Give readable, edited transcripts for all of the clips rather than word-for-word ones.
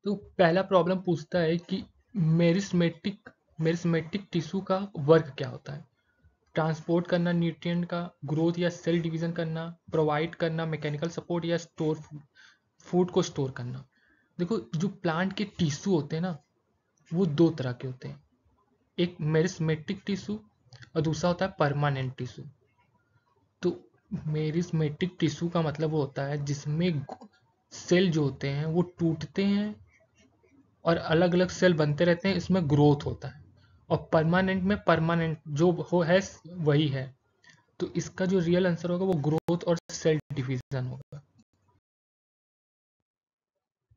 तो पहला प्रॉब्लम पूछता है कि मेरिस्मेटिक टिश्यू का वर्क क्या होता है। ट्रांसपोर्ट करना न्यूट्रिएंट का, ग्रोथ या सेल डिवीजन करना, प्रोवाइड करना मैकेनिकल सपोर्ट, या स्टोर फूड को स्टोर करना। देखो, जो प्लांट के टिश्यू होते हैं ना, वो दो तरह के होते हैं। एक मेरिस्मेटिक टिश्यू और दूसरा होता है परमानेंट टिश्यू। तो मेरिस्मेटिक टिश्यू का मतलब वो होता है जिसमें सेल जो होते हैं वो टूटते हैं और अलग अलग सेल बनते रहते हैं, इसमें ग्रोथ होता है। और परमानेंट में परमानेंट जो हो है वही है। तो इसका जो रियल आंसर होगा वो ग्रोथ और सेल डिवीजन होगा।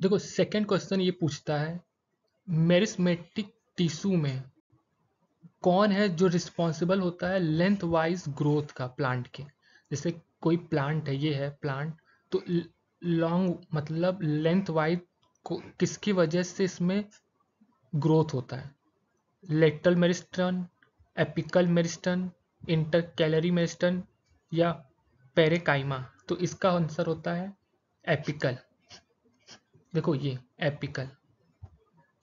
देखो, सेकंड क्वेश्चन ये पूछता है मेरिस्मेटिक टिश्यू में कौन है जो रिस्पॉन्सिबल होता है लेंथ वाइज ग्रोथ का प्लांट के। जैसे कोई प्लांट है, ये है प्लांट, तो लॉन्ग मतलब लेंथ वाइज किसकी वजह से इसमें ग्रोथ होता है। Lateral meristem, apical meristem, intercalary meristem या पेरेकाइमा। तो इसका आंसर होता है एपिकल। देखो, ये एपिकल,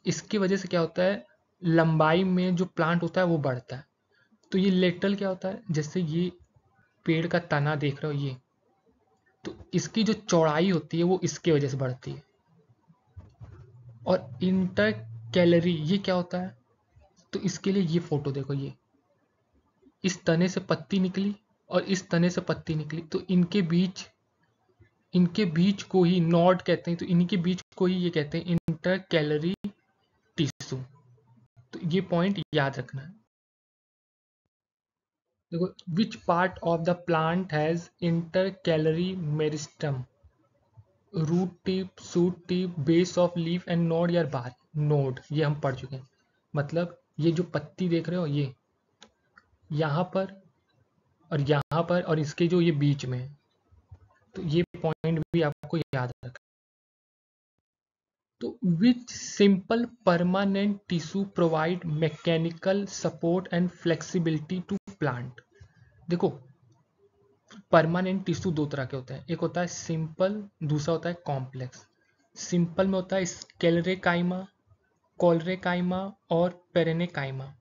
इसकी वजह से क्या होता है, लंबाई में जो प्लांट होता है वो बढ़ता है। तो ये लेटरल क्या होता है, जैसे ये पेड़ का तना देख रहे हो ये, तो इसकी जो चौड़ाई होती है वो इसके वजह से बढ़ती है। और इंटर कैलरी ये क्या होता है, तो इसके लिए ये फोटो देखो, ये इस तने से पत्ती निकली और इस तने से पत्ती निकली, तो इनके बीच को ही नॉड कहते हैं। तो इनके बीच को ही ये कहते हैं इंटर कैलरी टिश्यू। तो ये पॉइंट याद रखना है। देखो, which part of the plant has intercalary meristem, root tip, shoot tip, base of leaf and node या बार। नोड ये हम पढ़ चुके हैं। मतलब ये जो पत्ती देख रहे हो, ये यहाँ पर और यहाँ पर और इसके जो ये बीच में है। तो ये पॉइंट भी आपको याद रखना। तो which simple permanent tissue provide mechanical support and flexibility to plant. देखो, परमानेंट टिश्यू दो तरह के होते हैं, एक होता है सिंपल, दूसरा होता है कॉम्प्लेक्स। सिंपल में होता है स्क्लेरेकाइमा, कॉलरेकाइमा और पेरेनेकाइमा।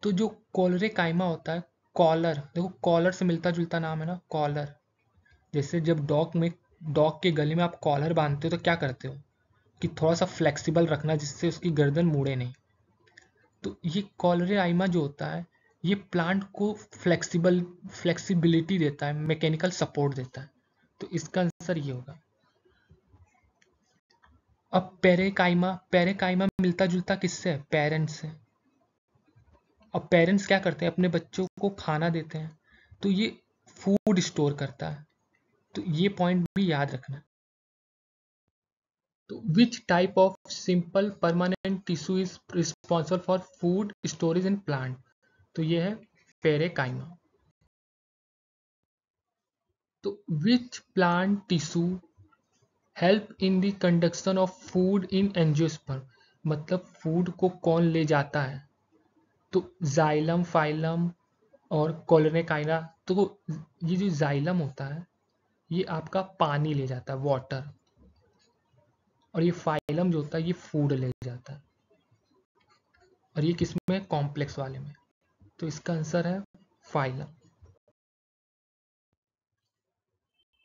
तो जो कॉलरेकाइमा होता है, कॉलर, देखो कॉलर से मिलता जुलता नाम है ना, कॉलर। जैसे जब डॉग के गले में आप कॉलर बांधते हो तो क्या करते हो कि थोड़ा सा फ्लेक्सिबल रखना जिससे उसकी गर्दन मुड़े नहीं। तो ये कॉलरेकाइमा जो होता है, ये प्लांट को फ्लेक्सिबिलिटी देता है, मैकेनिकल सपोर्ट देता है। तो इसका आंसर ये होगा। अब पेरेकाइमा मिलता जुलता किससे है, पेरेंट्स से। अब पेरेंट्स क्या करते हैं, अपने बच्चों को खाना देते हैं, तो ये फूड स्टोर करता है। तो ये पॉइंट भी याद रखना। तो which type of simple permanent tissue is responsible for food storage in plant. तो ये है पेरेकाइमा। तो विच plant tissue help in the conduction of food in angiosperm. मतलब फूड को कौन ले जाता है, तो जाइलम, फाइलम और कॉलोनेकाइना। तो ये जो जाइलम होता है ये आपका पानी ले जाता है, वाटर। और ये फाइलम जो होता है ये फूड ले जाता है। और ये किसमें, कॉम्प्लेक्स वाले में। तो इसका आंसर है फाइलम।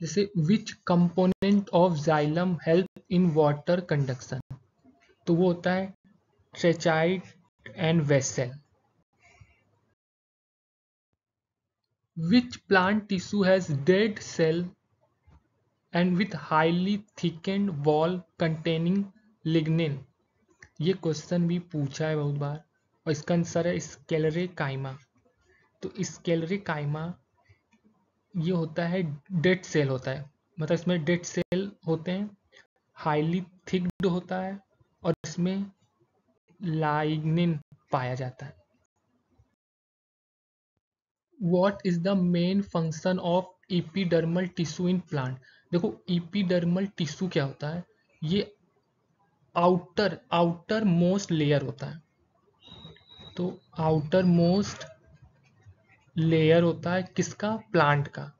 जैसे which component of xylem help in water conduction. तो वो होता है tracheid and vessel. Which plant tissue has dead cell and with highly thickened wall containing lignin. ये क्वेश्चन भी पूछा है बहुत बार और इसका आंसर है स्क्लेरेकाइमा। तो स्क्लेरेकाइमा ये होता है डेड सेल होता है, मतलब इसमें डेड सेल होते हैं, हाईली थिक्ड होता है और इसमें लाइग्निन पाया जाता है। What is the main function of epidermal tissue in plant. देखो, एपिडर्मल टिश्यू क्या होता है, ये आउटर मोस्ट लेयर होता है। तो आउटर मोस्ट लेयर होता है किसका, प्लांट का।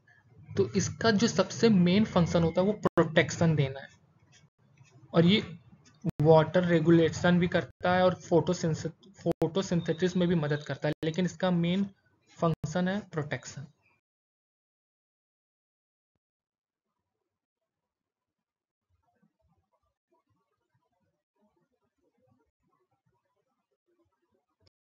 तो इसका जो सबसे मेन फंक्शन होता है वो प्रोटेक्शन देना है। और ये वाटर रेगुलेशन भी करता है और फोटोसिंथेसिस में भी मदद करता है, लेकिन इसका मेन फंक्शन है प्रोटेक्शन।